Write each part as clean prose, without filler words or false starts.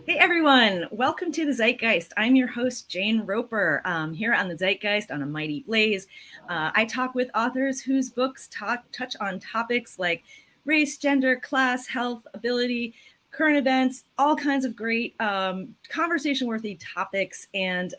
Hey everyone, welcome to the Zeitgeist. I'm your host, Jane Roper, here on the Zeitgeist on a Mighty Blaze. I talk with authors whose books touch on topics like race, gender, class, health, ability, current events, all kinds of great conversation-worthy topics. And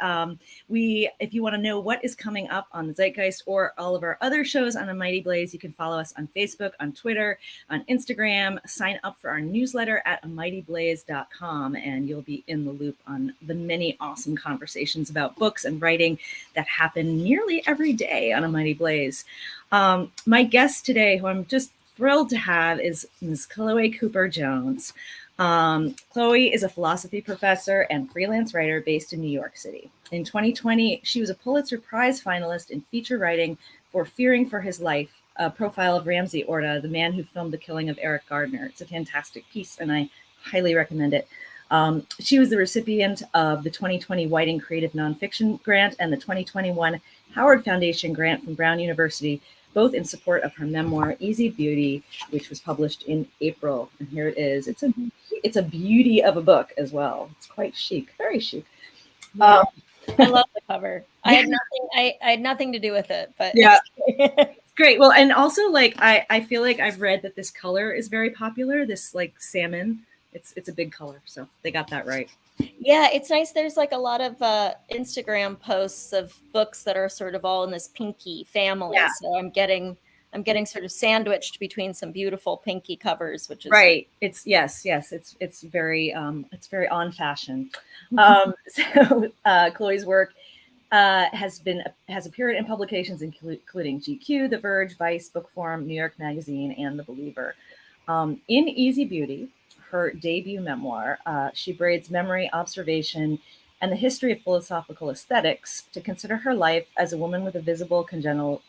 if you want to know what is coming up on the Zeitgeist or all of our other shows on a Mighty Blaze, you can follow us on Facebook, on Twitter, on Instagram. Sign up for our newsletter at amightyblaze.com, and you'll be in the loop on the many awesome conversations about books and writing that happen nearly every day on A Mighty Blaze. My guest today, who I'm just thrilled to have, is Ms. Chloé Cooper Jones. Chloé is a philosophy professor and freelance writer based in New York City. In 2020, she was a Pulitzer Prize finalist in feature writing for Fearing for His Life, a profile of Ramsey Orta, the man who filmed the killing of Eric Gardner. It's a fantastic piece, and I highly recommend it. She was the recipient of the 2020 Whiting Creative Nonfiction Grant and the 2021 Howard Foundation Grant from Brown University, both in support of her memoir, Easy Beauty, which was published in April. And here it is. It's a beauty of a book as well. It's quite chic, very chic. Yeah. I love the cover. I had nothing to do with it, but yeah, it's great. Well, and also I feel like I've read that this color is very popular. This like salmon, it's a big color, so they got that right. Yeah, it's nice. There's like a lot of Instagram posts of books that are sort of all in this pinky family. Yeah. So I'm getting sort of sandwiched between some beautiful pinky covers, which is right. It's yes. It's very on fashion. So Chloé's work has appeared in publications including GQ, The Verge, Vice, Book Forum, New York Magazine, and The Believer. In Easy Beauty, her debut memoir, she braids memory, observation, and the history of philosophical aesthetics to consider her life as a woman with a visible congenital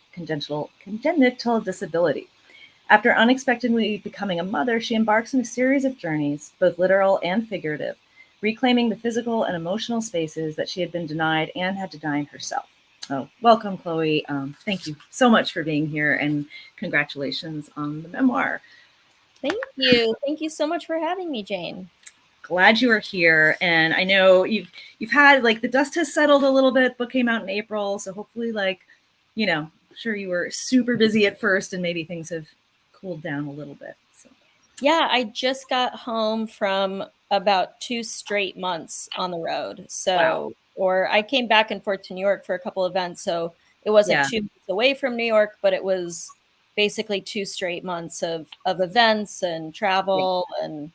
disability. After unexpectedly becoming a mother, she embarks on a series of journeys, both literal and figurative, reclaiming the physical and emotional spaces that she had been denied and had denied herself. Oh, welcome, Chloé. Thank you so much for being here, and congratulations on the memoir. Thank you. Thank you so much for having me, Jane. Glad you are here. And I know you've had, like, the dust has settled a little bit. Book came out in April. So hopefully, like, I'm sure you were super busy at first and maybe things have cooled down a little bit. So yeah, I just got home from about 2 straight months on the road. So, wow. Or I came back and forth to New York for a couple events. So it wasn't 2 months away from New York, but it was basically 2 straight months of events and travel, and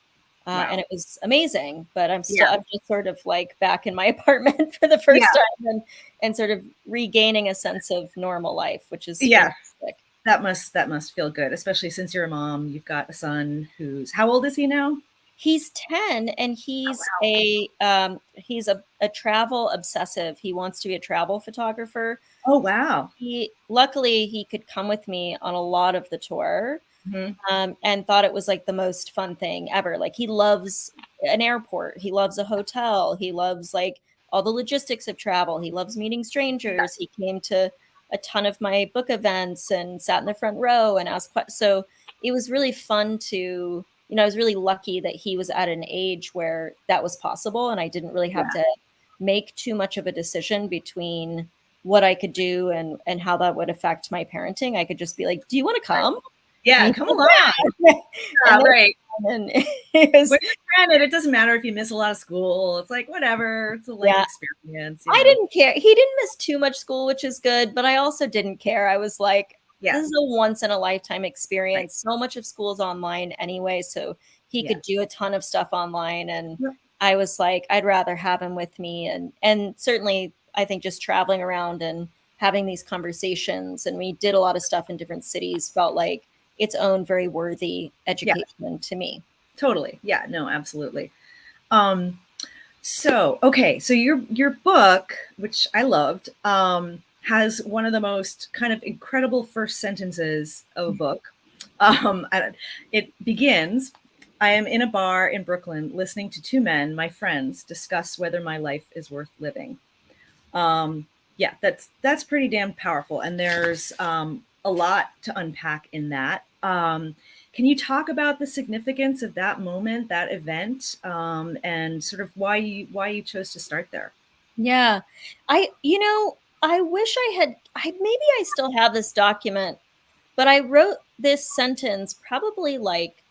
it was amazing. But I'm just sort of like back in my apartment for the first time and sort of regaining a sense of normal life, which is fantastic. That must feel good, especially since you're a mom. You've got a son who's, how old is he now? He's 10, and he's a travel obsessive. He wants to be a travel photographer. Oh, wow. Luckily he could come with me on a lot of the tour, and thought it was like the most fun thing ever. Like, he loves an airport. He loves a hotel. He loves like all the logistics of travel. He loves meeting strangers. He came to a ton of my book events and sat in the front row and asked questions. So it was really fun to, I was really lucky that he was at an age where that was possible, and I didn't really have to make too much of a decision between what I could do and how that would affect my parenting. I could just be like, do you want to come? Yeah, come along. Right. And granted, it doesn't matter if you miss a lot of school. It's like, whatever. It's a life experience. I didn't care. He didn't miss too much school, which is good, but I also didn't care. I was like, this is a once in a lifetime experience. Right. So much of school is online anyway, so he could do a ton of stuff online. And I was like, I'd rather have him with me. And certainly I think just traveling around and having these conversations, and we did a lot of stuff in different cities, felt like its own very worthy education to me. Totally. Yeah, no, absolutely. So your book, which I loved, has one of the most kind of incredible first sentences of a book. It begins, I am in a bar in Brooklyn listening to 2 men, my friends, discuss whether my life is worth living. That's pretty damn powerful. And there's a lot to unpack in that. Can Can you talk about the significance of that moment, that event, and sort of why you chose to start there? Yeah. I wish maybe I still have this document, but I wrote this sentence probably like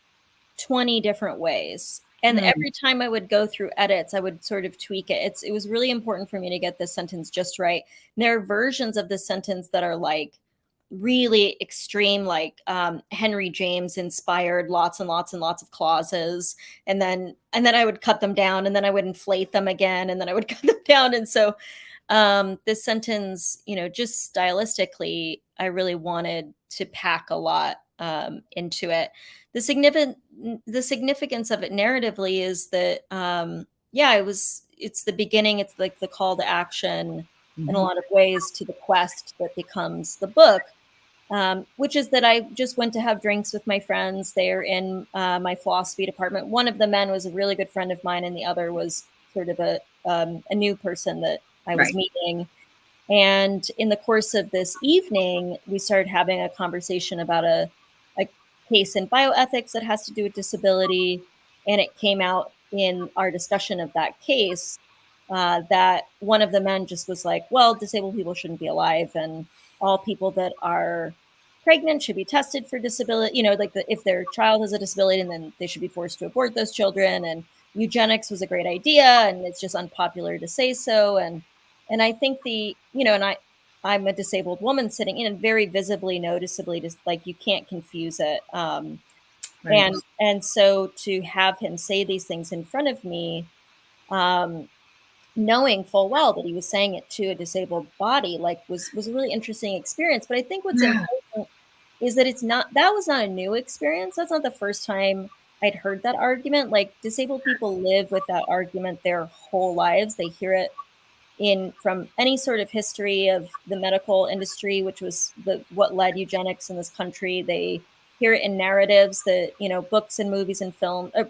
20 different ways. And Mm, every time I would go through edits, I would sort of tweak it. It was really important for me to get this sentence just right. And there are versions of this sentence that are like really extreme, like Henry James inspired, lots and lots and lots of clauses. And then I would cut them down, and then I would inflate them again, and then I would cut them down. And so this sentence, just stylistically, I really wanted to pack a lot into it. The significant the significance of it narratively is that yeah, it's the beginning, it's like the call to action in a mhm. lot of ways to the quest that becomes the book. Which is that I just went to have drinks with my friends. They're in my philosophy department. One of the men was a really good friend of mine, and the other was sort of a new person that I was Right. meeting. And in the course of this evening, we started having a conversation about a case in bioethics that has to do with disability. And it came out in our discussion of that case that one of the men just was like, well, disabled people shouldn't be alive. And all people that are pregnant should be tested for disability, like if their child has a disability, and then they should be forced to abort those children. And eugenics was a great idea, and it's just unpopular to say so. And I think I'm a disabled woman sitting in, and very visibly, noticeably, just like you can't confuse it. Right. And so to have him say these things in front of me, um, knowing full well that he was saying it to a disabled body, like was a really interesting experience. But I think what's Yeah. important is that that was not a new experience. That's not the first time I'd heard that argument. Like disabled people live with that argument their whole lives. They hear it in from any sort of history of the medical industry, which was what led eugenics in this country. They hear it in narratives that books and movies and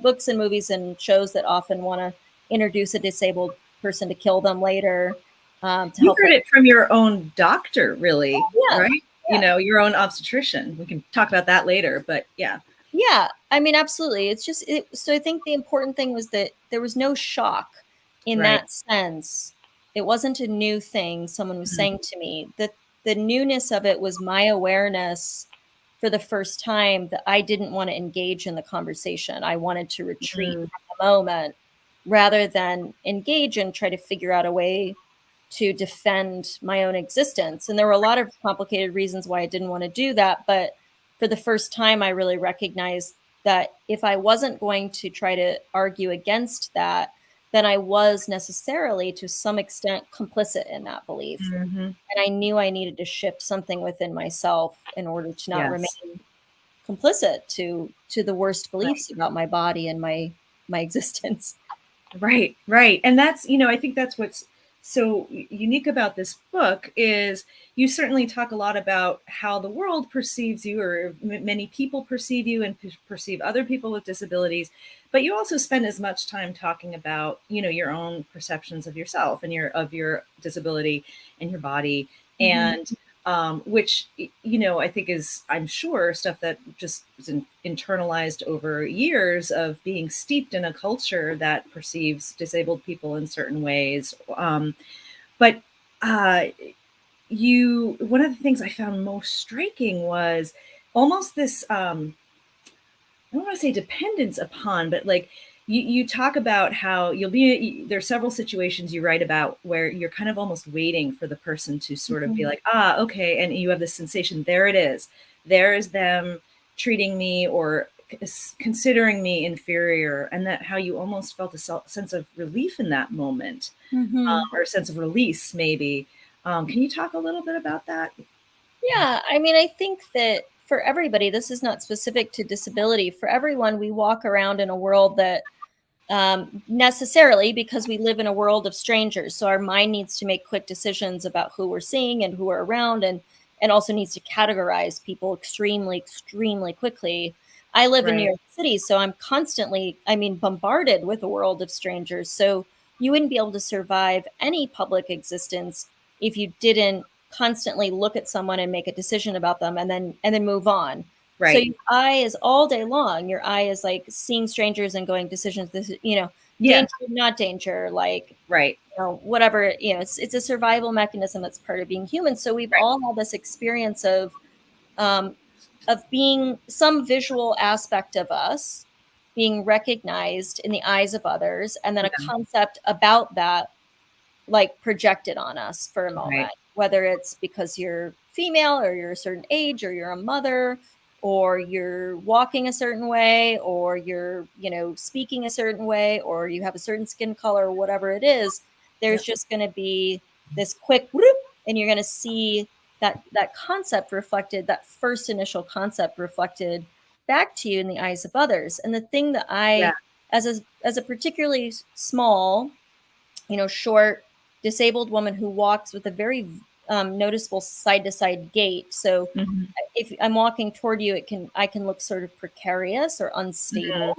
books and movies and shows that often want to introduce a disabled person to kill them later, to You help heard them. it from your own doctor, really, Yeah, right? You yeah, know, your own obstetrician. We can talk about that later, but yeah. yeah. I mean, absolutely. It's just so I think the important thing was that there was no shock in Right. that sense. It wasn't a new thing someone was Mhm. saying to me. That the newness of it was my awareness for the first time that I didn't want to engage in the conversation. I wanted to retreat Mm, from the moment rather than engage and try to figure out a way to defend my own existence. And there were a lot of complicated reasons why I didn't want to do that. But for the first time, I really recognized that if I wasn't going to try to argue against that, then I was necessarily, to some extent, complicit in that belief. mhm. And I knew I needed to shift something within myself in order to not Yes. remain complicit to the worst beliefs about my body and my existence. Right, right. And that's, you know, I think that's what's so unique about this book is you certainly talk a lot about how the world perceives you or many people perceive you and perceive other people with disabilities, but you also spend as much time talking about, you know, your own perceptions of yourself and your disability and your body Mhm. and which you know I think is I'm sure stuff that just is internalized over years of being steeped in a culture that perceives disabled people in certain ways. But uh, you one of the things I found most striking was almost this I don't want to say dependence upon, but like you talk about how you'll be there's several situations you write about where you're kind of almost waiting for the person to sort of be Mhm. like, ah, okay, and you have this sensation, there it is. There is them treating me or considering me inferior, and that how you almost felt a sense of relief in that moment, Mhm. or a sense of release, maybe. Can you talk a little bit about that? Yeah, I mean, I think that for everybody, this is not specific to disability. For everyone, we walk around in a world that necessarily, because we live in a world of strangers, so our mind needs to make quick decisions about who we're seeing and who we're around, and also needs to categorize people extremely, extremely quickly. I live in New Right. York City, so I'm constantly, I mean, bombarded with a world of strangers. So you wouldn't be able to survive any public existence if you didn't constantly look at someone and make a decision about them and then move on. So Right. your eye is all day long. Your eye is like seeing strangers and going decisions. This, Yeah. danger, not danger, like Right. whatever. It's a survival mechanism that's part of being human. So we've Right. all had this experience um, of being some visual aspect of us being recognized in the eyes of others, and then a Yeah. concept about that like projected on us for a moment, Right. whether it's because you're female or you're a certain age or you're a mother or you're walking a certain way or you're, speaking a certain way or you have a certain skin color or whatever it is. There's Yep. just going to be this quick whoop, and you're going to see that concept reflected, that first initial concept reflected back to you in the eyes of others. And the thing that Yeah. I, as a particularly small, short, disabled woman who walks with a very noticeable side to side gait. So Mm-hmm. if I'm walking toward you, I can look sort of precarious or unstable.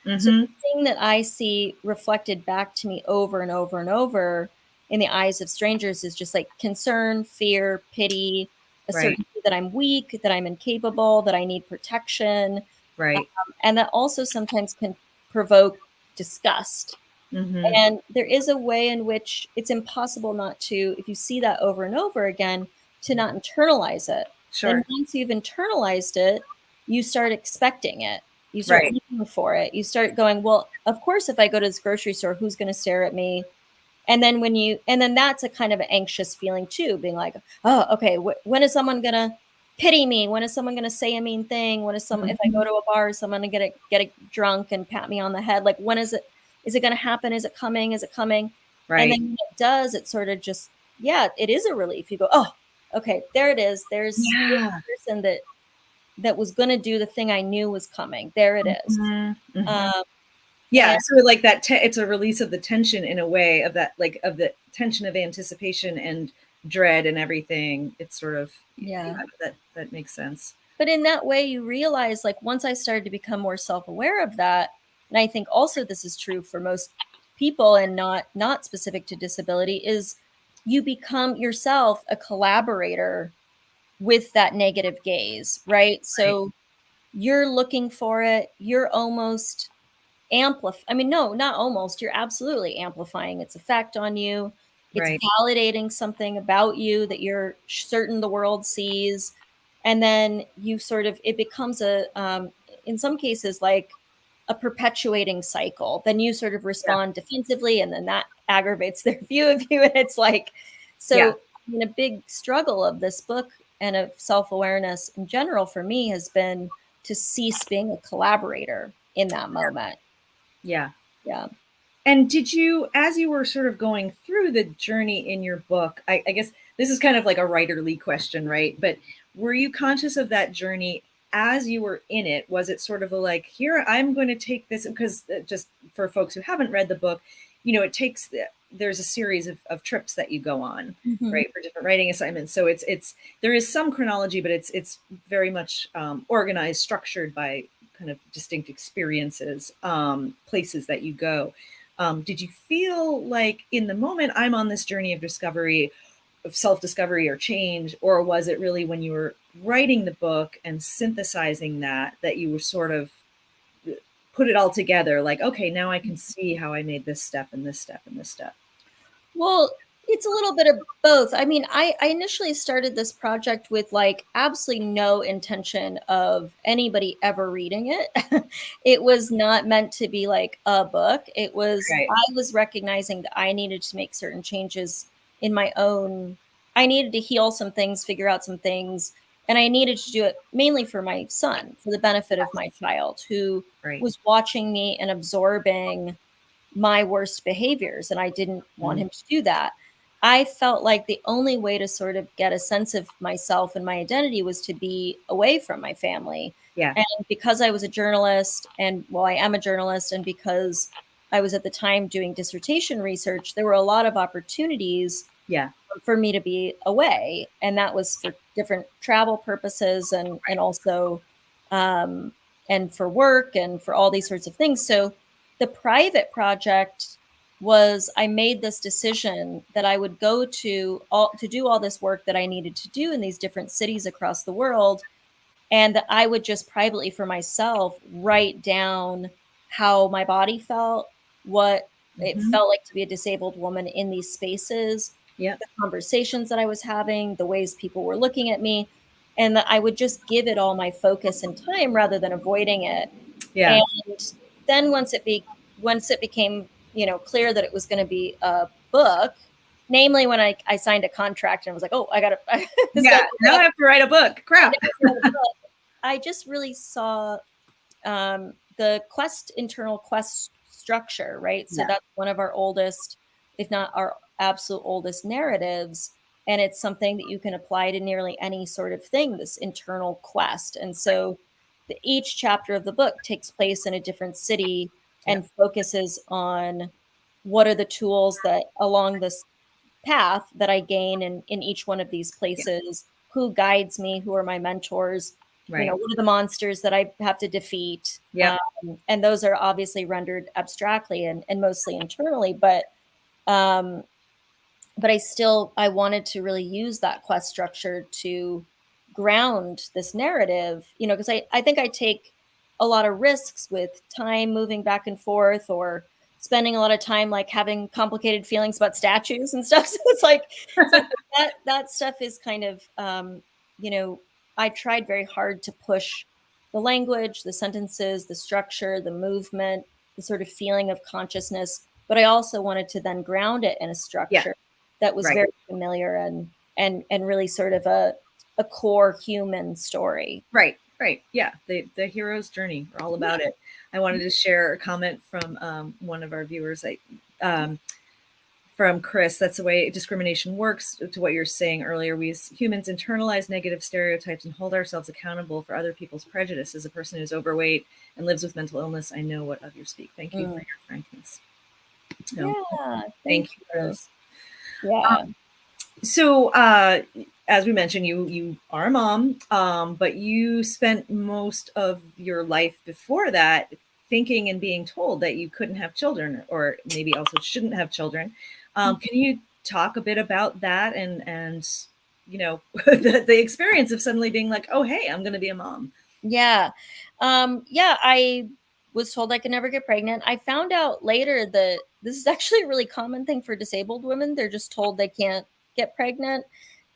So Mm-hmm. the thing that I see reflected back to me over and over and over in the eyes of strangers is just like concern, fear, pity, a Right. certainty that I'm weak, that I'm incapable, that I need protection. Right. And that also sometimes can provoke disgust. Mm-hmm. And there is a way in which it's impossible not to, if you see that over and over again, to not internalize it. Then Sure. once you've internalized it, you start expecting it. You start Right. looking for it. You start going, well, of course, if I go to this grocery store, who's going to stare at me? And then that's a kind of an anxious feeling too, being like, oh, okay, when is someone going to pity me? When is someone going to say a mean thing? If I Mm-hmm. go to a bar, is someone going to get drunk and pat me on the head? Like, when is it going to happen? Is it coming? Is it coming? And Right. then when it does, it sort of just, yeah, it is a relief. You go, oh, okay, there it is. There's this Yeah. person that was going to do the thing I knew was coming. There it is. Mm-hmm. Mm-hmm. Um, Yeah, and so like it's a release of the tension in a way of that, like of the tension of anticipation and dread and everything. It's sort of, yeah, yeah. that makes sense. But in that way, you realize, like, once I started to become more self-aware of that, and I think also this is true for most people and not specific to disability, is you become yourself a collaborator with that negative gaze, right? Right. So you're looking for it, you're almost I mean, no, not almost, you're absolutely amplifying its effect on you. It's Right. validating something about you that you're certain the world sees. And then you sort of, it becomes in some cases, like a perpetuating cycle. Then you sort of Yeah. respond defensively, and then that aggravates their view of you. And it's like, Yeah. so I mean, a big struggle of this book and of self awareness in general for me has been to cease being a collaborator in that moment. Yeah. Yeah. And did you, as you were sort of going through the journey in your book, I guess this is kind of like a writerly question, right? But were you conscious of that journey as you were in it? Was it sort of a like, here, I'm going to take this, because just for folks who haven't read the book, it takes, there's a series of trips that you go on, Mhm. right, for different writing assignments. So there is some chronology, but it's very much organized, structured by kind of distinct experiences, places that you go. Did you feel like in the moment I'm on this journey of discovery, of self discovery or change, or was it really when you were writing the book and synthesizing that you were sort of put it all together, like, okay, now I can see how I made this step and this step and this step? Well, it's a little bit of both. I mean, I initially started this project with like absolutely no intention of anybody ever reading it. It was not meant to be like a book. Right. I was recognizing that I needed to make certain changes in my own, I needed to heal some things, figure out some things, and I needed to do it mainly for my son, for the benefit of my child who Right. was watching me and absorbing my worst behaviors, and I didn't want Mm. him to do that. I felt like the only way to sort of get a sense of myself and my identity was to be away from my family. Yeah. And because I was a journalist, and well, I am a journalist, and because I was at the time doing dissertation research, there were a lot of opportunities Yeah. for me to be away. And that was for different travel purposes and also um, and for work and for all these sorts of things. So the private project was, I made this decision that I would go to do all this work that I needed to do in these different cities across the world, and that I would just privately for myself write down how my body felt, what it felt like to be a disabled woman in these spaces, Yep. the conversations that I was having, the ways people were looking at me, and that I would just give it all my focus and time rather than avoiding it. Yeah. And then once it became, clear that it was going to be a book, namely when I signed a contract and was like, oh, I got to this Yeah. got Now I have to write a book. Crap. I just really saw the internal quest structure, right? So Yeah. that's one of our oldest, if not our absolute oldest narratives. And it's something that you can apply to nearly any sort of thing, this internal quest. And so each chapter of the book takes place in a different city Yeah. and focuses on what are the tools that along this path that I gain in each one of these Yeah. places, who guides me, who are my mentors, Right. what are the monsters that I have to defeat. Yep. And those are obviously rendered abstractly and mostly internally, um, but I wanted to really use that quest structure to ground this narrative, because I think I take a lot of risks with time moving back and forth, or spending a lot of time like having complicated feelings about statues and stuff. So it's like, so that stuff is kind of, I tried very hard to push the language, the sentences, the structure, the movement, the sort of feeling of consciousness, but I also wanted to then ground it in a Yeah. structure that was Right. very familiar and really sort of a core human story. Right. Right. Yeah. The hero's journey. We're all about it. I wanted to share a comment from one of our viewers. From Chris, that's the way discrimination works. To what you're saying earlier, we as humans internalize negative stereotypes and hold ourselves accountable for other people's prejudice. As a person who's overweight and lives with mental illness, I know what others speak. Thank you for your frankness. No, Yeah, thank you, you. Chris. Yeah. So, as we mentioned, you are a mom, but you spent most of your life before that thinking and being told that you couldn't have children, or maybe also shouldn't have children. Can you talk a bit about that and the experience of suddenly being like, oh, hey, I'm going to be a mom? Yeah. I was told I could never get pregnant. I found out later that this is actually a really common thing for disabled women. They're just told they can't get pregnant.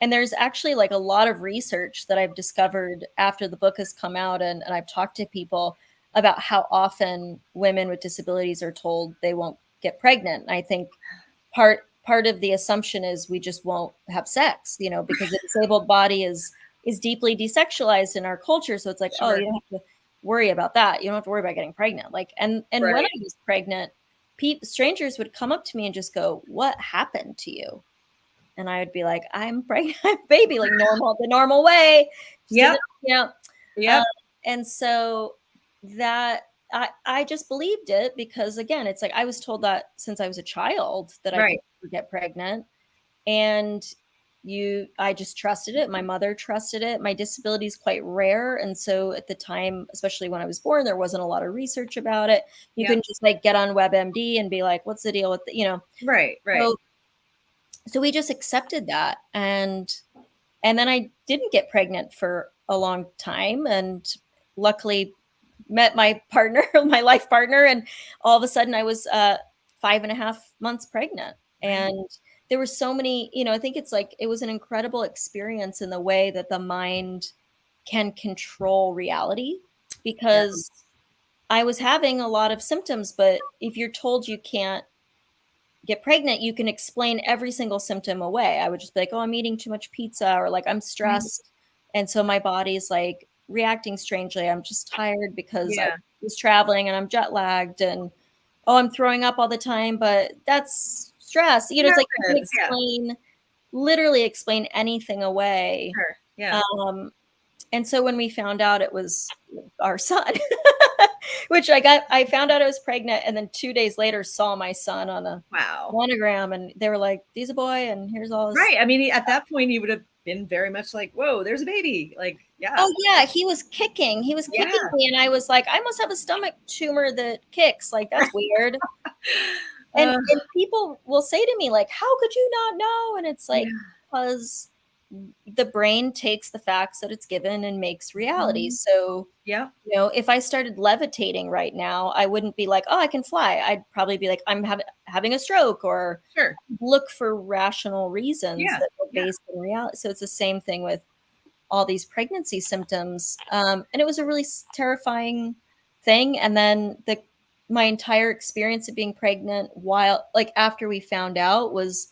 And there's actually like a lot of research that I've discovered after the book has come out, and I've talked to people about how often women with disabilities are told they won't get pregnant. I think part of the assumption is we just won't have sex, because the disabled body is deeply desexualized in our culture. So it's like, oh, Sure. you don't have to worry about that. You don't have to worry about getting pregnant. Like, and Right. when I was pregnant, strangers would come up to me and just go, "What happened to you?" And I would be like, "I'm pregnant, I'm a baby, like the normal way." Just Yep. Uh, Yep. and so that I just believed it, because again, it's like I was told that since I was a child that I could Right. never get pregnant. And I just trusted it. My mother trusted it. My disability is quite rare. And so at the time, especially when I was born, there wasn't a lot of research about it. You Yep. couldn't just like get on WebMD and be like, what's the deal with Right. Right. So we just accepted that. And then I didn't get pregnant for a long time, and luckily met my partner, my life partner, and all of a sudden I was 5.5 months pregnant. And there were so many, I think it's like it was an incredible experience in the way that the mind can control reality, because I was having a lot of symptoms, but if you're told you can't get pregnant, you can explain every single symptom away. I would just be like, oh, I'm eating too much pizza, or like I'm stressed. And so my body's like reacting strangely. I'm just tired because I Yeah. was traveling and I'm jet lagged, and oh, I'm throwing up all the time, but that's stress. It's like you can explain, literally explain anything away. Sure. Yeah. And so when we found out it was our son, which I found out I was pregnant, and then 2 days later saw my son on a Wow. sonogram, and they were like, "He's a boy, and here's all his." Right. I mean, at that point, he would have been very much like, "Whoa, there's a baby!" Like, yeah. Oh yeah, he was kicking. He was kicking me, and I was like, "I must have a stomach tumor that kicks. Like that's weird." And people will say to me like, "How could you not know?" And it's like, because the brain takes the facts that it's given and makes reality. Mhm. So, Yeah. if I started levitating right now, I wouldn't be like, oh, I can fly. I'd probably be like, I'm having a stroke, or Sure. look for rational reasons Yeah. that are Yeah. based in reality. So it's the same thing with all these pregnancy symptoms. And it was a really terrifying thing. And then my entire experience of being pregnant, while like after we found out, was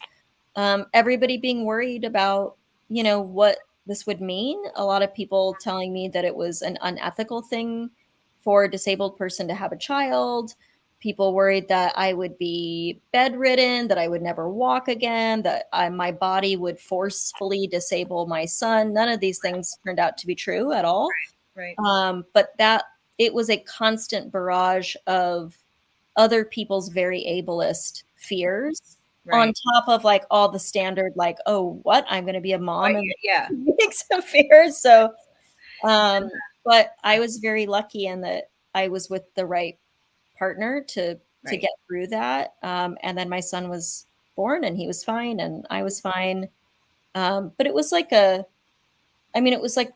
everybody being worried about, what this would mean. A lot of people telling me that it was an unethical thing for a disabled person to have a child. People worried that I would be bedridden, that I would never walk again, that my body would forcefully disable my son. None of these things turned out to be true at all. Right. But that it was a constant barrage of other people's very ableist fears on Right. top of like all the standard, like, oh, what? I'm going to be a mom Right. and Yeah. mix of fears. So, but I was very lucky in that I was with the right partner to Right. get through that. And then my son was born and he was fine and I was fine. But it was like it was like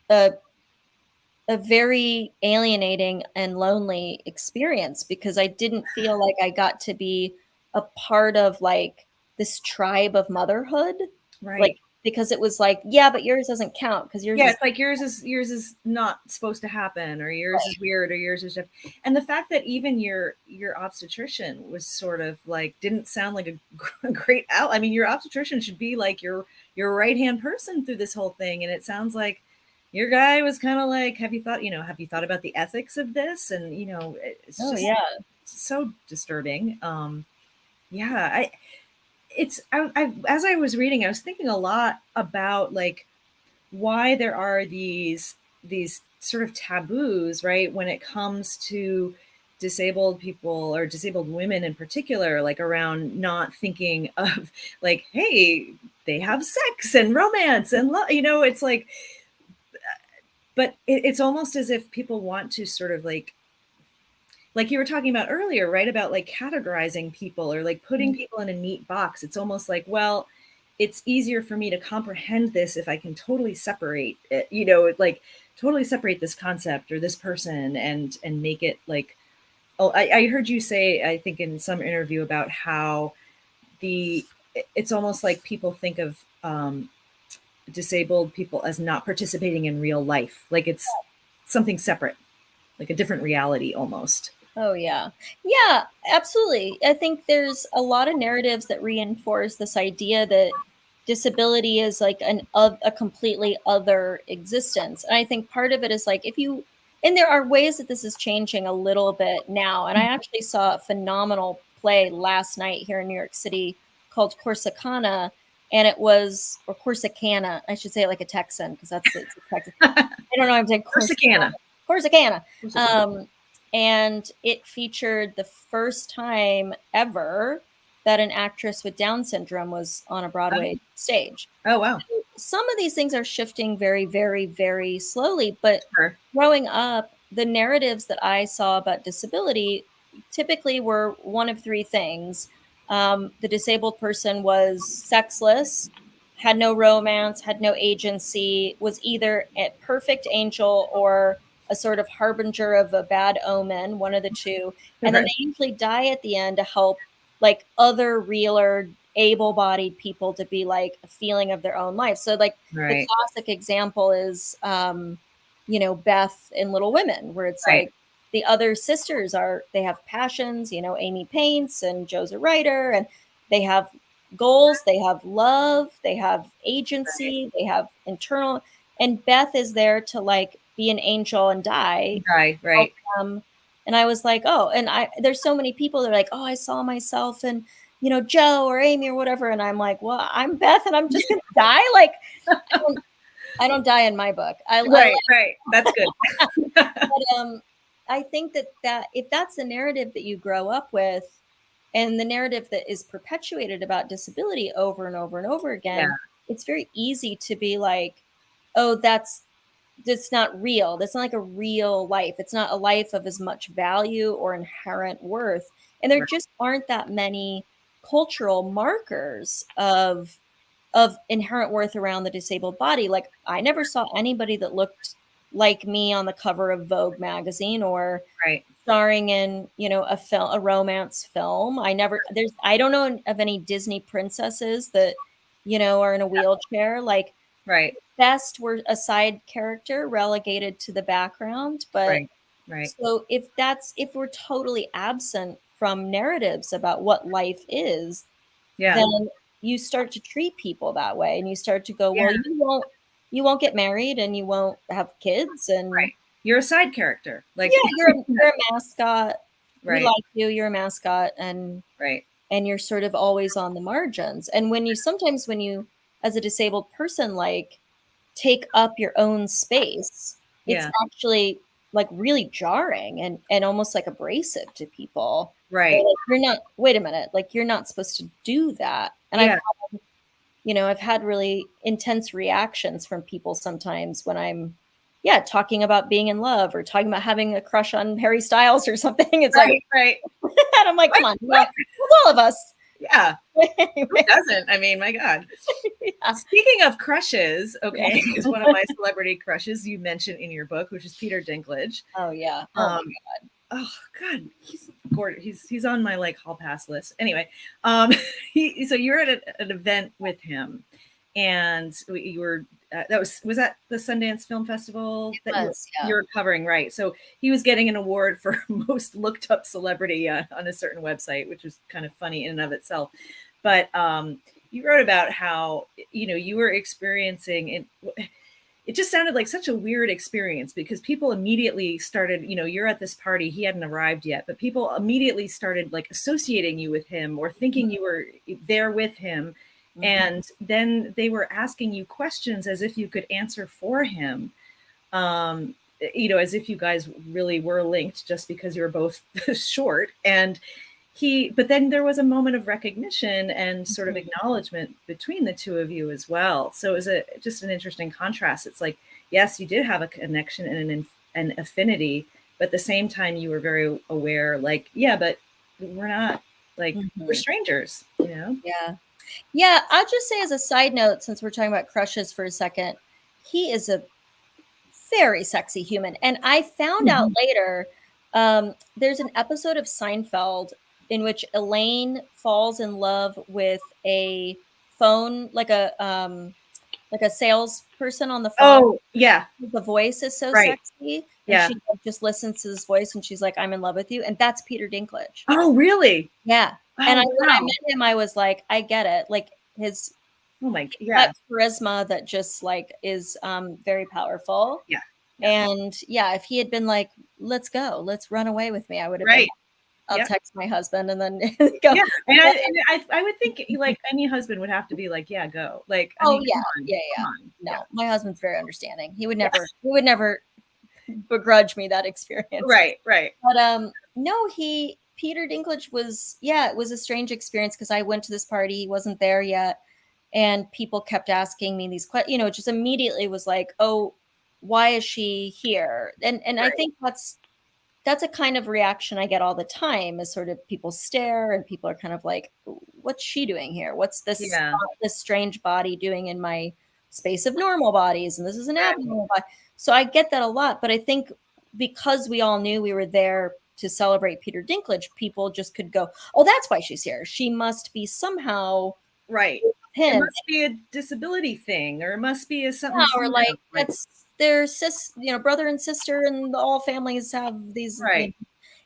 a very alienating and lonely experience because I didn't feel like I got to be a part of like this tribe of motherhood. Like, Right. because it was like, yeah, but yours doesn't count because yours Yeah, is it's like yours is not supposed to happen, or yours is weird, or yours is and the fact that even your obstetrician was sort of like didn't sound like a great out. I mean, your obstetrician should be like your right hand person through this whole thing, and it sounds like your guy was kind of like, have you thought about the ethics of this? And it's oh just yeah. so disturbing. Yeah, as I was reading, I was thinking a lot about like why there are these sort of taboos, right, when it comes to disabled people or disabled women in particular, like around not thinking of like, hey, they have sex and romance and love, it's but it's almost as if people want to sort of like you were talking about earlier, right? About like categorizing people or like putting people in a neat box. It's almost like, well, it's easier for me to comprehend this if I can totally separate it, like totally separate this concept or this person and make it like, oh, I heard you say, I think in some interview about how the it's almost like people think of disabled people as not participating in real life, like it's something separate, like a different reality almost. Oh yeah. Yeah, absolutely. I think there's a lot of narratives that reinforce this idea that disability is like a completely other existence. And I think part of it is like and there are ways that this is changing a little bit now. And I actually saw a phenomenal play last night here in New York City called Corsicana, and it was, or Corsicana, I should say it like a Texan because it's a Texan. I don't know, I'm saying Corsicana. Corsicana. Corsicana. And it featured the first time ever that an actress with Down syndrome was on a Broadway stage. Oh, wow. Some of these things are shifting very, very, very slowly, but Sure. growing up, the narratives that I saw about disability typically were one of three things. The disabled person was sexless, had no romance, had no agency, was either a perfect angel or a sort of harbinger of a bad omen, one of the two. And then Right. they usually die at the end to help like other realer, able-bodied people to be like a feeling of their own life. So like the Right. classic example is Beth in Little Women, where it's Right. like the other sisters they have passions, Amy paints and Joe's a writer, and they have goals, they have love, they have Right. agency, they have internal, and Beth is there to like be an angel and die, Right. help Right. them. And I was like, oh, and there's so many people that are like, oh, I saw myself in, Joe or Amy or whatever. And I'm like, well, I'm Beth and I'm just gonna die. Like I don't die in my book. I Right. Right. That's good. but I think that if that's the narrative that you grow up with, and the narrative that is perpetuated about disability over and over and over Yeah. again, it's very easy to be like, oh, that's not real. That's not like a real life. It's not a life of as much value or inherent worth. And there Right. just aren't that many cultural markers of of inherent worth around the disabled body. Like, I never saw anybody that looked like me on the cover of Vogue magazine or Right. starring in, a romance film. I don't know of any Disney princesses that, are in a wheelchair. Like, Right. best were a side character relegated to the background. But Right. Right. so if we're totally absent from narratives about what life is, Yeah. then you start to treat people that way, and you start to go, Yeah. well, you won't get married, and you won't have kids, and Right. You're a side character. Like, yeah, you're a mascot. We right. like you. You're a mascot, and Right. you're sort of always on the margins. And sometimes when you, as a disabled person, like, take up your own space, it's Yeah. actually like really jarring and almost like abrasive to people. They're Right. like, you're not, wait a minute, like, you're not supposed to do that. And Yeah. I've had really intense reactions from people sometimes when I'm, yeah, talking about being in love or talking about having a crush on Harry Styles or something. It's like, Right. Right. and I'm like, What? come on, What? it's all of us. Yeah. Who Anyway, doesn't? I mean, my God. yeah. Speaking of crushes, okay, Yeah. is one of my celebrity crushes you mentioned in your book, which is Peter Dinklage. Oh yeah. Oh my Um, God. oh God, he's gorgeous. He's on my like hall pass list. Anyway, so you're at an event with him, and you were that was that the Sundance Film Festival that you Yeah. were covering, right? So he was getting an award for most looked up celebrity on a certain website, which was kind of funny in and of itself. But you wrote about how you were experiencing it just sounded like such a weird experience because people immediately started, you're at this party, he hadn't arrived yet, but people immediately started like associating you with him or thinking you were there with him. Mhm. And then they were asking you questions as if you could answer for him. As if you guys really were linked just because you were both short. But then there was a moment of recognition and sort of acknowledgement between the two of you as well. So it was just an interesting contrast. It's like, yes, you did have a connection and an affinity, but at the same time you were very aware, like, yeah, but we're not like we're strangers, Yeah. Yeah. I'll just say as a side note, since we're talking about crushes for a second, he is a very sexy human. And I found out later, there's an episode of Seinfeld in which Elaine falls in love with a phone, like a salesperson on the phone. Oh, yeah. The voice is so Right. sexy, and Yeah. she just listens to this voice, and she's like, "I'm in love with you," and that's Peter Dinklage. Oh, really? Yeah, and Oh, when I wow. met him, I was like, "I get it." Like, his Oh my, that yeah. charisma that just, like, is, very powerful, Yeah. Yeah. and, yeah, if he had been like, "Let's go, let's run away with me," I would have been Right. like, I'll Yep. text my husband and then go. Yeah, and I would think like any husband would have to be like, yeah, go. Like, I Oh, mean, yeah, come on, yeah, come yeah. on. Yeah. No, my husband's very understanding. He would Yeah. never begrudge me that experience. Right, right. But, no, Peter Dinklage was, yeah, it was a strange experience because I went to this party, he wasn't there yet, and people kept asking me these questions. Just immediately was like, "Oh, why is she here?" And I Right. think that's a kind of reaction I get all the time, is sort of people stare and people are kind of like, "What's she doing here? What's Yeah. this strange body doing in my space of normal bodies? And this is an Right. abnormal body." So I get that a lot, but I think because we all knew we were there to celebrate Peter Dinklage, people just could go, "Oh, that's why she's here. She must be somehow Right. It him." must be a disability thing, or it must be a Yeah, something, or like, like that's their brother and sister, and all families have these, right.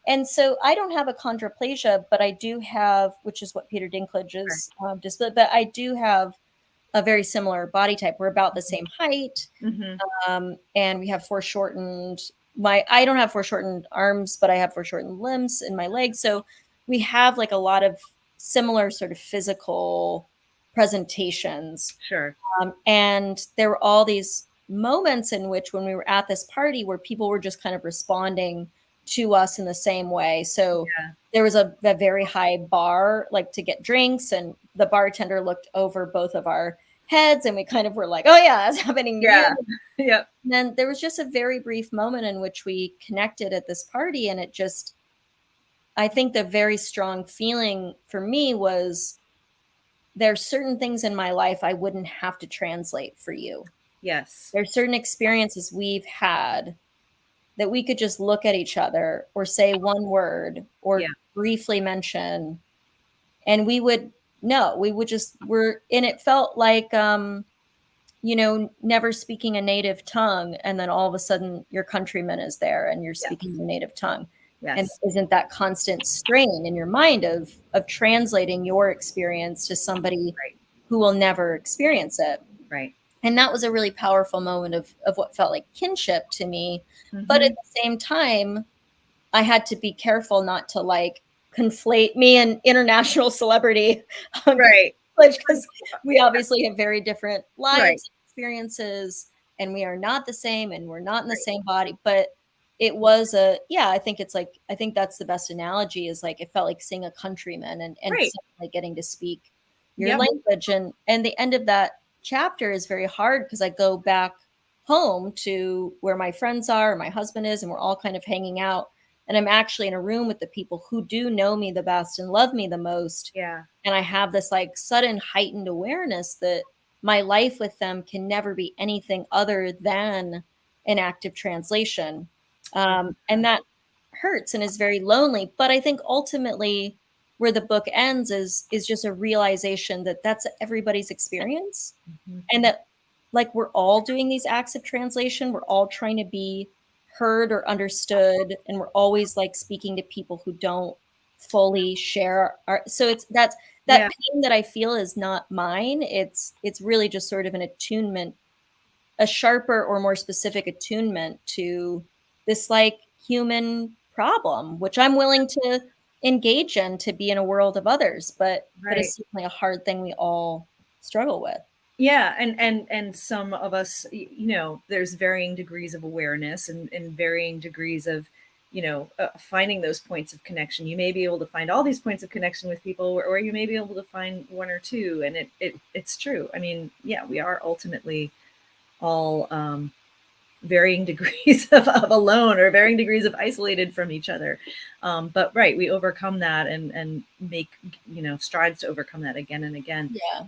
and so I don't have a chondroplasia, but I do have, which is what Peter Dinklage Right. is, but I do have a very similar body type. We're about the same height, Mhm. and we have foreshortened. I don't have foreshortened arms, but I have foreshortened limbs in my legs. So we have like a lot of similar sort of physical presentations. Sure. And there were all these moments in which, when we were at this party, where people were just kind of responding to us in the same way. So Yeah. there was a very high bar, like, to get drinks, and the bartender looked over both of our heads, and we kind of were like, "Oh yeah, that's happening to you." Yeah. Yep. And then there was just a very brief moment in which we connected at this party, and I think the very strong feeling for me was, there's certain things in my life I wouldn't have to translate for you. Yes. There's certain experiences we've had that we could just look at each other or say one word Yeah. or briefly mention, and we would know. We would just and it felt like never speaking a native tongue, and then all of a sudden your countryman is there and you're Yeah. speaking your native tongue. And Yes. isn't that constant strain in your mind of translating your experience to somebody Right. who will never experience it? Right. And that was a really powerful moment of what felt like kinship to me. But at Mm-hmm. the same time, I had to be careful not to like conflate me and international celebrity Right. because we obviously have very different Right. lives, experiences, and we are not the same, and we're not in the Right. same body. But it was I think it's like, I think that's the best analogy, is like it felt like seeing a countryman and Right. like getting to speak your Yep. language. And the end of that chapter is very hard because I go back home to where my friends are, my husband is, and we're all kind of hanging out. And I'm actually in a room with the people who do know me the best and love me the most. Yeah. And I have this like sudden heightened awareness that my life with them can never be anything other than an active translation. And that hurts and is very lonely. But I think ultimately where the book ends is just a realization that that's everybody's experience, Mm-hmm. and that like we're all doing these acts of translation. We're all trying to be heard or understood, and we're always like speaking to people who don't fully share our, so it's that Yeah. pain that I feel is not mine. It's really just sort of an attunement, a sharper or more specific attunement to this like human problem, which I'm willing to engage in to be in a world of others, but Right. it's certainly a hard thing we all struggle with. Yeah, and some of us, there's varying degrees of awareness and varying degrees of, finding those points of connection. You may be able to find all these points of connection with people, or you may be able to find one or two, and it's true. I mean, yeah, we are ultimately all varying degrees of alone or varying degrees of isolated from each other. But right, we overcome that and make strides to overcome that again and again. Yeah.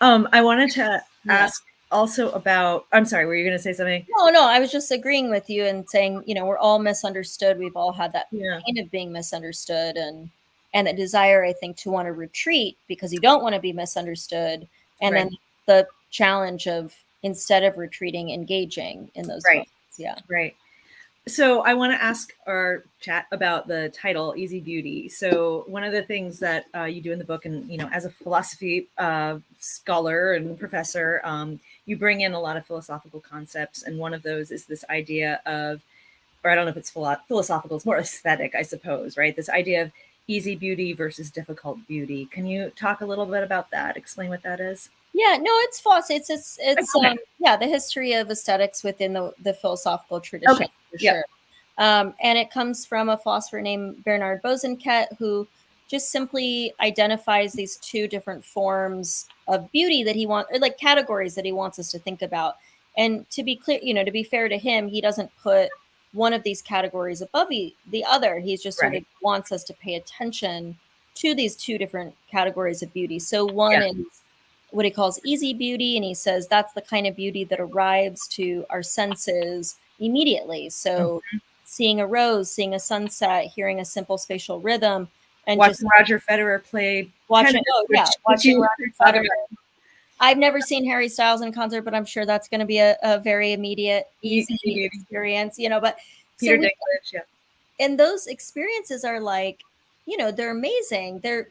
I wanted to Yeah. ask also about, I'm sorry, were you going to say something? No, I was just agreeing with you and saying, we're all misunderstood. We've all had that Yeah. pain of being misunderstood, and the desire, I think, to want to retreat because you don't want to be misunderstood. And Right. then the challenge of, instead of retreating, engaging in those Right. moments. Yeah. Right. So I want to ask our chat about the title, Easy Beauty. So one of the things that you do in the book, and as a philosophy scholar and professor, you bring in a lot of philosophical concepts, and one of those is this idea of, or I don't know if it's philosophical, it's more aesthetic, I suppose, right? This idea of easy beauty versus difficult beauty. Can you talk a little bit about that? Explain what that is? Yeah, no, it's false. It's Okay. yeah, the history of aesthetics within the philosophical Okay. tradition, for Yep. sure. And it comes from a philosopher named Bernard Bosanquet, who just simply identifies these two different forms of beauty that he wants, or like categories that he wants us to think about. And to be clear, to be fair to him, he doesn't put one of these categories above the other. He's just sort of Right. wants us to pay attention to these two different categories of beauty. So one Yeah. is what he calls easy beauty, and he says that's the kind of beauty that arrives to our senses immediately. So Mhm. seeing a rose, seeing a sunset, hearing a simple spatial rhythm, and just Watching Roger Federer play tennis, which watching you Roger thought Federer. about. I've never seen Harry Styles in concert, but I'm sure that's going to be a very immediate, easy Easy beauty. experience, but so Peter we, Dinklage. Yeah. and those experiences are like, they're amazing. They're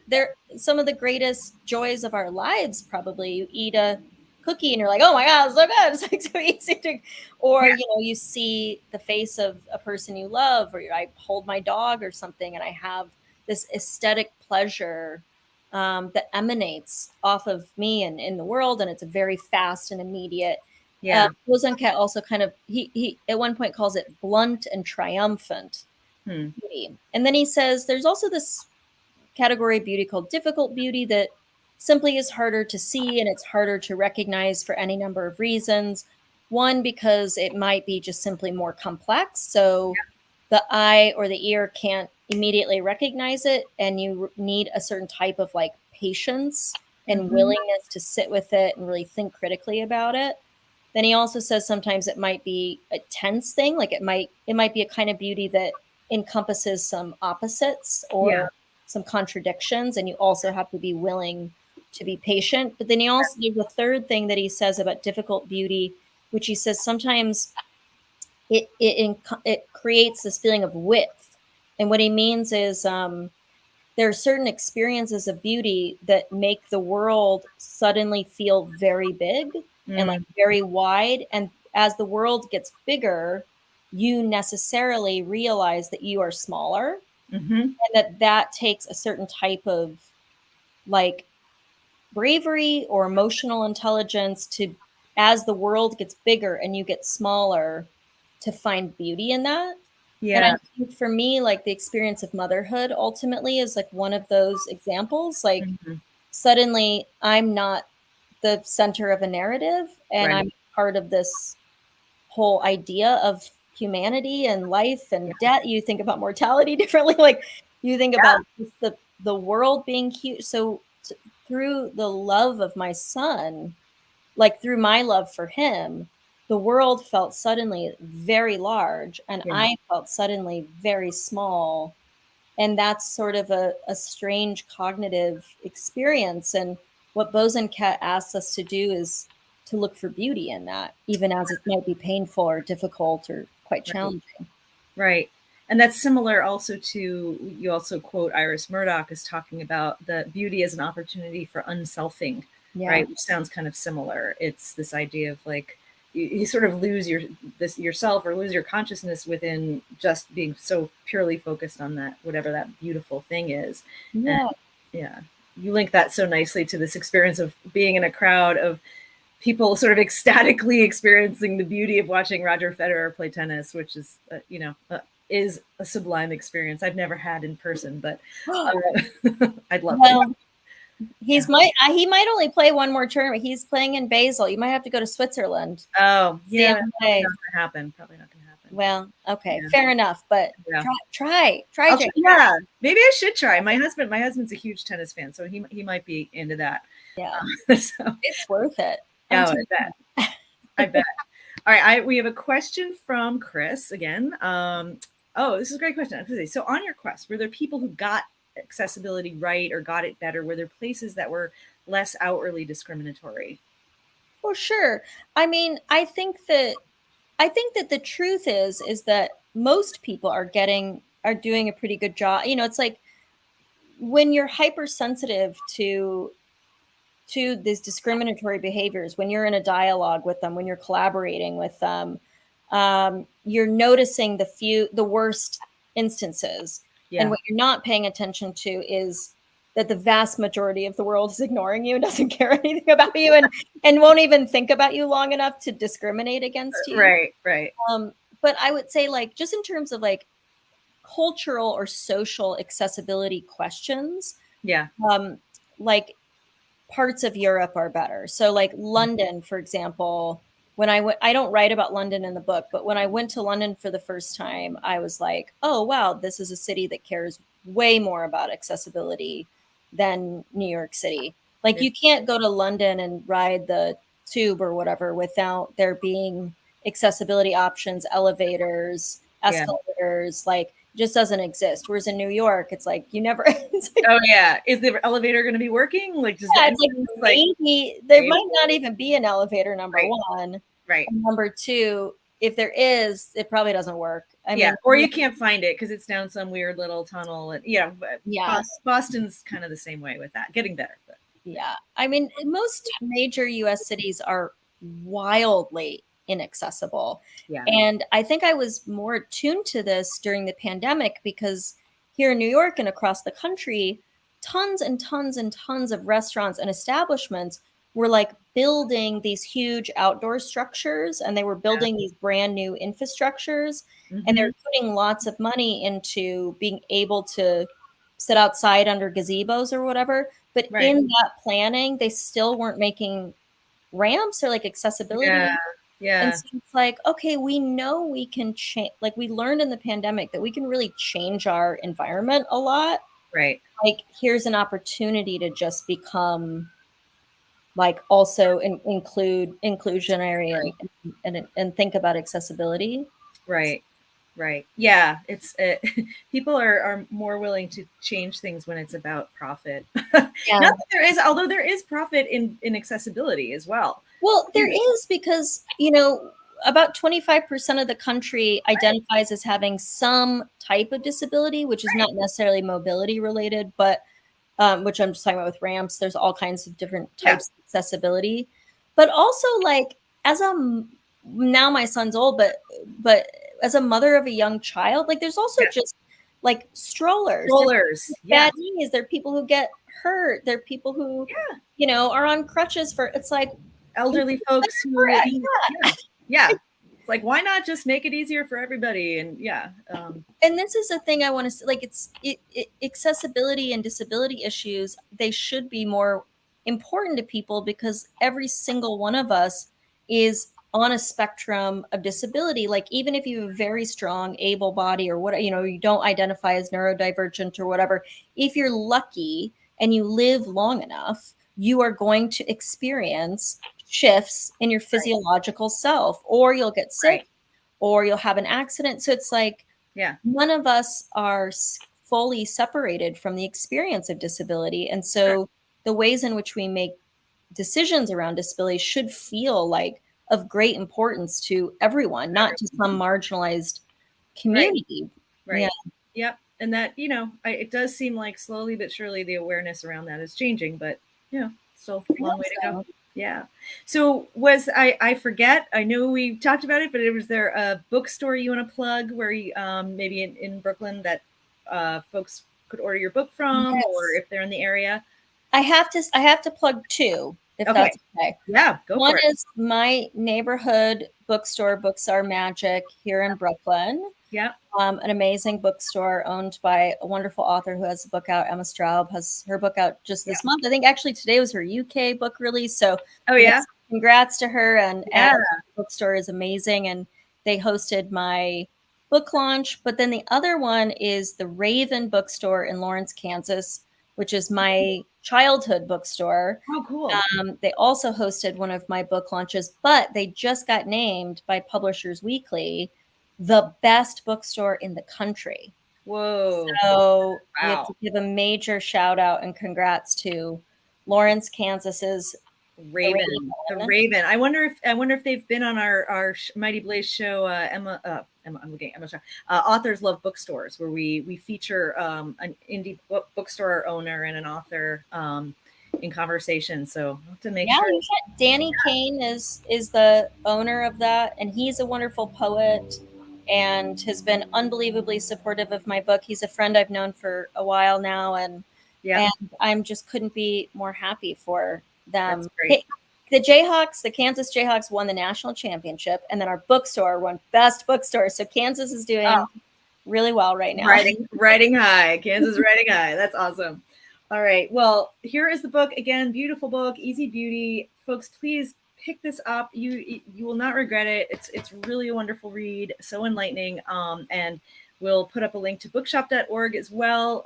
some of the greatest joys of our lives. Probably you eat a cookie and you're like, oh my god, it's so good. It's like so easy to, or Yeah. you see the face of a person you love, or I hold my dog or something and I have this aesthetic pleasure that emanates off of me and in the world, and it's a very fast and immediate. Yeah. Bosanquet also kind of, he at one point calls it blunt and triumphant Hmm. beauty. And then he says there's also this category of beauty called difficult beauty that simply is harder to see and it's harder to recognize for any number of reasons. One, because it might be just simply more complex. So the eye or the ear can't immediately recognize it, and you need a certain type of like patience and willingness to sit with it and really think critically about it. Then he also says sometimes it might be a tense thing, like it might be a kind of beauty that encompasses some opposites Yeah. or some contradictions, and you also have to be willing to be patient. But then he also, there's a third thing that he says about difficult beauty, which he says sometimes it creates this feeling of width. And what he means is there are certain experiences of beauty that make the world suddenly feel very big and like very wide. And as the world gets bigger, you necessarily realize that you are smaller, and that takes a certain type of like bravery or emotional intelligence to, as the world gets bigger and you get smaller, to find beauty in that. And I Yeah. think for me, like the experience of motherhood ultimately is like one of those examples. Like suddenly I'm not the center of a narrative, and Right. I'm part of this whole idea of humanity and life and death. You think about mortality differently. Like you think about just the world being huge. So through the love of my son, like through my love for him, the world felt suddenly very large, and Yeah. I felt suddenly very small. And that's sort of a strange cognitive experience. And what Bosanquet asks us to do is to look for beauty in that, even as it might be painful or difficult or quite Right. challenging. Right. And that's similar also to, you also quote Iris Murdoch as talking about the beauty as an opportunity for unselfing, Yeah. right? Which sounds kind of similar. It's this idea of like, you sort of lose yourself or lose your consciousness within just being so purely focused on that, whatever that beautiful thing is. And Yeah. yeah, you link that so nicely to this experience of being in a crowd of people sort of ecstatically experiencing the beauty of watching Roger Federer play tennis, which is, is a sublime experience I've never had in person, but I'd love to. Well, Yeah. he might only play one more tournament. He's playing in Basel. You might have to go to Switzerland. Oh, See yeah, him that's probably play. not gonna happen. Probably not gonna happen. Well, okay, Yeah. fair enough. But Yeah. try, Jake. Yeah, maybe I should try. My husband's a huge tennis fan, so he might be into that. Yeah, So it's worth it. yeah, I'm I bet. I bet. All right, we have a question from Chris again. Oh, this is a great question. So, on your quest, were there people who got accessibility right or got it better? Were there places that were less outwardly discriminatory? For sure. I mean, I think that the truth is that most people are doing a pretty good job. You know, it's like when you're hypersensitive to these discriminatory behaviors, when you're in a dialogue with them, when you're collaborating with them, you're noticing the worst instances. And Yeah, what you're not paying attention to is that the vast majority of the world is ignoring you and doesn't care anything about you, and won't even think about you long enough to discriminate against you. right, right. Um, but I would say, like, just in terms of like cultural or social accessibility questions, Yeah, um, like parts of Europe are better. So, like London, for example, when I don't write about London in the book, but when I went to London for the first time, I was like, oh, wow, this is a city that cares way more about accessibility than New York City. Like, yeah, you can't go to London and ride the tube or whatever without there being accessibility options, elevators, yeah. escalators, like, just doesn't exist. Whereas in New York, it's like you never, it's like, Oh yeah. Is the elevator going to be working? Like, just the yeah, it's like entrance? Like, maybe there maybe. might not even be an elevator, number Right, one. right. And number two, if there is, it probably doesn't work. I Yeah, mean, or you can't find it because it's down some weird little tunnel, and yes. Boston's kind of the same way with that. Getting better, but Yeah. I mean, most major US cities are wildly inaccessible. yeah, And I think I was more attuned to this during the pandemic because here in New York and across the country, tons and tons and tons of restaurants and establishments were like building these huge outdoor structures, and they were yeah. building these brand new infrastructures, and they're Hmm. putting lots of money into being able to sit outside under gazebos or whatever. But Right. in that planning, they still weren't making ramps or like Yeah, accessibility. And yeah. so it's like, okay, we know we can change. Like we learned in the pandemic that we can really change our environment a lot. Right. Like here's an opportunity to just become like also inclusionary and think about accessibility. Right. Right. Yeah. It's people are more willing to change things when it's about profit. Not Yeah. that there is, although there is profit in accessibility as well. Well, there is, because, about 25% of the country identifies as having some type of disability, which is not necessarily mobility related, but which I'm just talking about with ramps. There's all kinds of different types of accessibility, but also like now my son's old, but as a mother of a young child, like there's also just like strollers, bad knees. There are people who get hurt. There are people who, are on crutches for. It's like elderly folks who, it's like, why not just make it easier for everybody? And and this is a thing I want to say, like accessibility and disability issues, they should be more important to people, because every single one of us is on a spectrum of disability. Like even if you have a very strong able body or what, you don't identify as neurodivergent or whatever, if you're lucky and you live long enough, you are going to experience shifts in your physiological self, or you'll get sick, or you'll have an accident. So it's like, none of us are fully separated from the experience of disability. And so the ways in which we make decisions around disability should feel like of great importance to everyone, not to some marginalized community. Right. Yep. And that, it does seem like slowly but surely the awareness around that is changing, but still a long way to go. Yeah. So I forget, I know we talked about it, but was there a bookstore you want to plug where you, maybe in Brooklyn that folks could order your book from, or if they're in the area? I have to plug two, if that's okay. Yeah, go for it. One is my neighborhood bookstore, Books Are Magic, here in Brooklyn. Yeah. An amazing bookstore owned by a wonderful author who has a book out. Emma Straub has her book out just this month. I think actually today was her UK book release. So congrats to her. And the bookstore is amazing. And they hosted my book launch. But then the other one is the Raven Bookstore in Lawrence, Kansas, which is my childhood bookstore. Oh, cool. They also hosted one of my book launches, but they just got named by Publishers Weekly the best bookstore in the country. Whoa. So we have to give a major shout out and congrats to Lawrence, Kansas's Raven. The Raven. I wonder if they've been on our Mighty Blaze show, Emma, I'm looking at Emma. Authors Love Bookstores, where we feature an indie bookstore owner and an author in conversation. So I'll have to make sure. Danny Kane is the owner of that, and he's a wonderful poet and has been unbelievably supportive of my book. He's a friend I've known for a while now, and I'm just couldn't be more happy for them. The Jayhawks, the Kansas Jayhawks won the national championship, and then our bookstore won best bookstore. So Kansas is doing really well right now. Riding high. Kansas riding high. That's awesome. All right. Well, here is the book again. Beautiful book, Easy Beauty. Folks, please pick this up. You will not regret it. It's really a wonderful read. So enlightening. And we'll put up a link to bookshop.org as well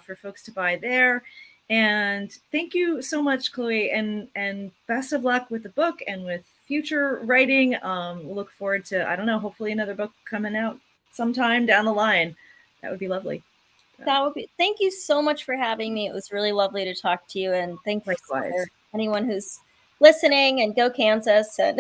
for folks to buy there. And thank you so much, Chloé, and best of luck with the book and with future writing. We'll look forward to, I don't know, hopefully another book coming out sometime down the line. That would be lovely. Thank you so much for having me. It was really lovely to talk to you, and thanks for anyone who's listening, and go Kansas. And